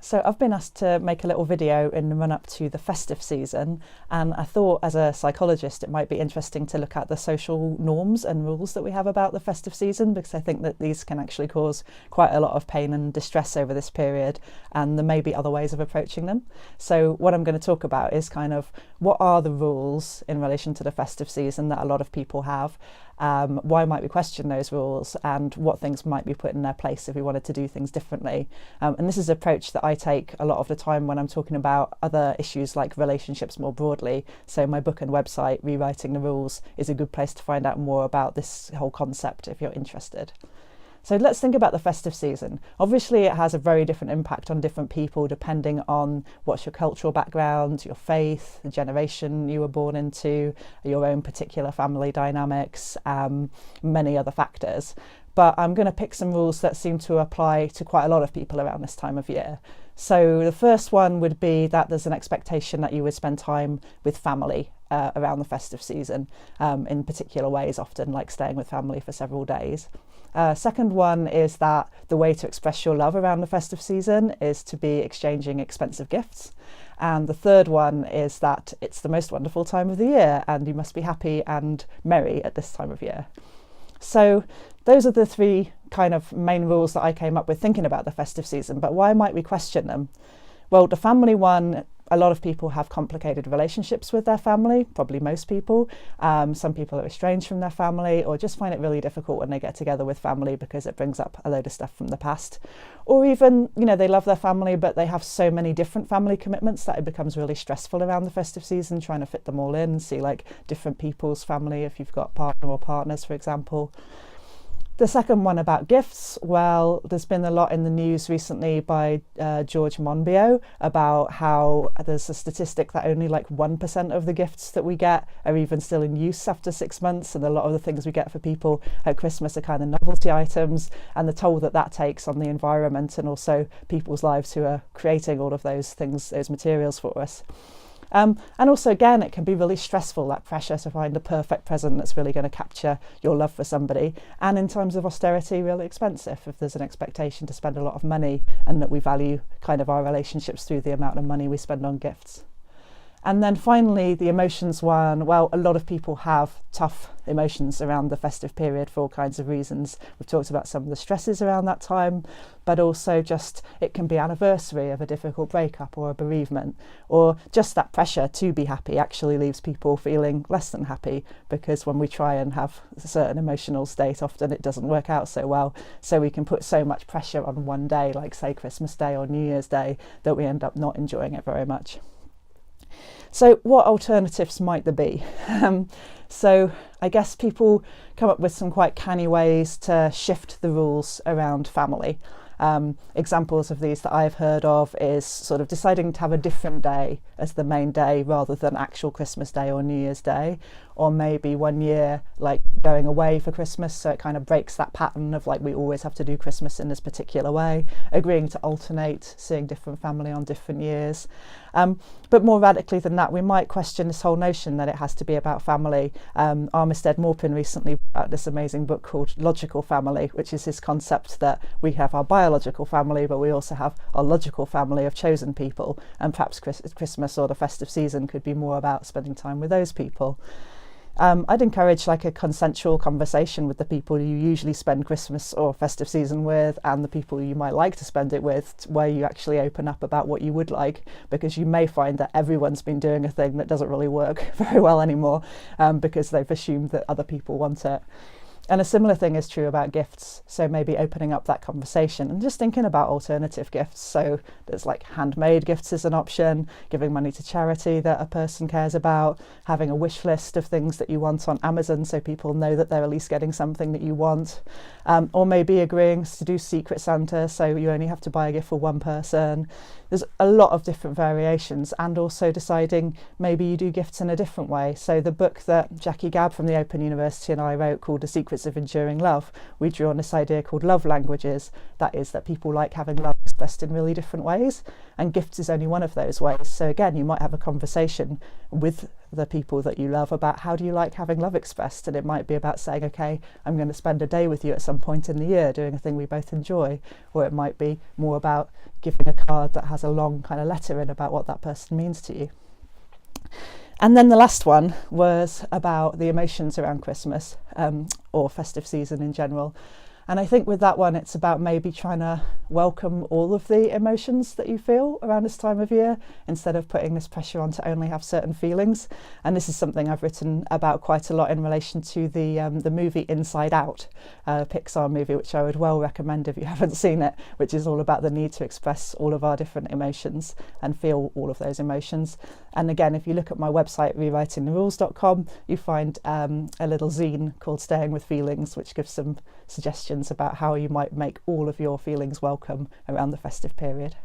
So I've been asked to make a little video in the run up to the festive season, and I thought as a psychologist it might be interesting to look at the social norms and rules that we have about the festive season, because I think that these can actually cause quite a lot of pain and distress over this period, and there may be other ways of approaching them. So what I'm going to talk about is kind of what are the rules in relation to the festive season that a lot of people have. Why might we question those rules, and what things might be put in their place if we wanted to do things differently. And this is an approach that I take a lot of the time when I'm talking about other issues like relationships more broadly. So my book and website, Rewriting the Rules, is a good place to find out more about this whole concept if you're interested. So let's think about the festive season. Obviously, it has a very different impact on different people depending on what's your cultural background, your faith, the generation you were born into, your own particular family dynamics, many other factors. But I'm going to pick some rules that seem to apply to quite a lot of people around this time of year. So the first one would be that there's an expectation that you would spend time with family around the festive season, in particular ways, often like staying with family for several days. Second one is that the way to express your love around the festive season is to be exchanging expensive gifts. And the third one is that it's the most wonderful time of the year and you must be happy and merry at this time of year. So those are the three kind of main rules that I came up with thinking about the festive season, but why might we question them? Well, the family one, a lot of people have complicated relationships with their family, probably most people. Some people are estranged from their family or just find it really difficult when they get together with family because it brings up a load of stuff from the past. Or even, they love their family, but they have so many different family commitments that it becomes really stressful around the festive season, trying to fit them all in and see like different people's family if you've got partner or partners, for example. The second one about gifts, well, there's been a lot in the news recently by George Monbiot about how there's a statistic that only like 1% of the gifts that we get are even still in use after 6 months, and a lot of the things we get for people at Christmas are kind of novelty items, and the toll that that takes on the environment and also people's lives who are creating all of those things, those materials for us. And also, again, it can be really stressful, that pressure to find the perfect present that's really going to capture your love for somebody. And in times of austerity, really expensive if there's an expectation to spend a lot of money and that we value kind of our relationships through the amount of money we spend on gifts. And then finally, the emotions one, well, a lot of people have tough emotions around the festive period for all kinds of reasons. We've talked about some of the stresses around that time, but also just it can be anniversary of a difficult breakup or a bereavement, or just that pressure to be happy actually leaves people feeling less than happy, because when we try and have a certain emotional state, often it doesn't work out so well. So we can put so much pressure on one day, like say Christmas Day or New Year's Day, that we end up not enjoying it very much. So what alternatives might there be? So I guess people come up with some quite canny ways to shift the rules around family. Examples of these that I've heard of is sort of deciding to have a different day as the main day rather than actual Christmas Day or New Year's Day, or maybe one year like going away for Christmas, so it kind of breaks that pattern of like we always have to do Christmas in this particular way, agreeing to alternate, seeing different family on different years. But more radically than that, we might question this whole notion that it has to be about family. Armistead Maupin recently wrote this amazing book called Logical Family, which is his concept that we have our biological family, but we also have our logical family of chosen people, and perhaps Christmas or the festive season could be more about spending time with those people. I'd encourage like a consensual conversation with the people you usually spend Christmas or festive season with and the people you might like to spend it with, where you actually open up about what you would like, because you may find that everyone's been doing a thing that doesn't really work very well anymore, because they've assumed that other people want it. And a similar thing is true about gifts. So maybe opening up that conversation and just thinking about alternative gifts. So there's like handmade gifts as an option, giving money to charity that a person cares about, having a wish list of things that you want on Amazon so people know that they're at least getting something that you want. Or maybe agreeing to do Secret Santa, so you only have to buy a gift for one person. There's a lot of different variations, and also deciding maybe you do gifts in a different way. So the book that Jackie Gabb from the Open University and I wrote called The Secrets of Enduring Love, we drew on this idea called love languages. That is that people like having love expressed in really different ways, and gifts is only one of those ways. So again, you might have a conversation with the people that you love about how do you like having love expressed, and it might be about saying, okay, I'm going to spend a day with you at some point in the year doing a thing we both enjoy, or it might be more about giving a card that has a long kind of letter in about what that person means to you. And then the last one was about the emotions around Christmas, or festive season in general. And I think with that one, it's about maybe trying to welcome all of the emotions that you feel around this time of year, instead of putting this pressure on to only have certain feelings. And this is something I've written about quite a lot in relation to the movie Inside Out, a Pixar movie, which I would well recommend if you haven't seen it, which is all about the need to express all of our different emotions and feel all of those emotions. And again, if you look at my website, rewritingtherules.com, you find a little zine called Staying with Feelings, which gives some suggestions about how you might make all of your feelings welcome around the festive period.